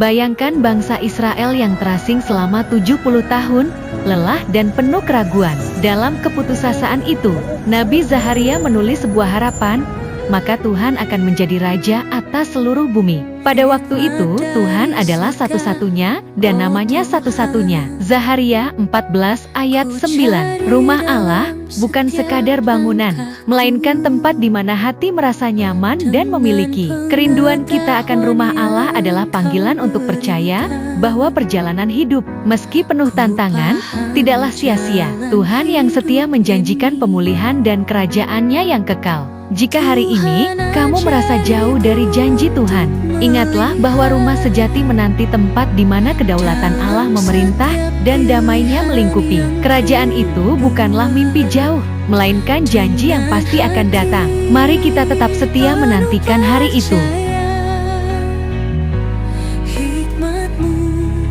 Bayangkan bangsa Israel yang terasing selama 70 tahun, lelah dan penuh keraguan. Dalam keputusasaan itu, Nabi Zaharia menulis sebuah harapan, maka Tuhan akan menjadi raja atas seluruh bumi. Pada waktu itu, Tuhan adalah satu-satunya dan namanya satu-satunya. Zaharia 14 ayat 9. Rumah Allah bukan sekadar bangunan, melainkan tempat di mana hati merasa nyaman dan memiliki. Kerinduan kita akan rumah Allah adalah panggilan untuk percaya bahwa perjalanan hidup, meski penuh tantangan, tidaklah sia-sia. Tuhan yang setia menjanjikan pemulihan dan kerajaannya yang kekal. Jika hari ini kamu merasa jauh dari janji Tuhan, ingatlah bahwa rumah sejati menanti tempat di mana kedaulatan Allah memerintah dan damainya melingkupi. Kerajaan itu bukanlah mimpi jauh, melainkan janji yang pasti akan datang. Mari kita tetap setia menantikan hari itu.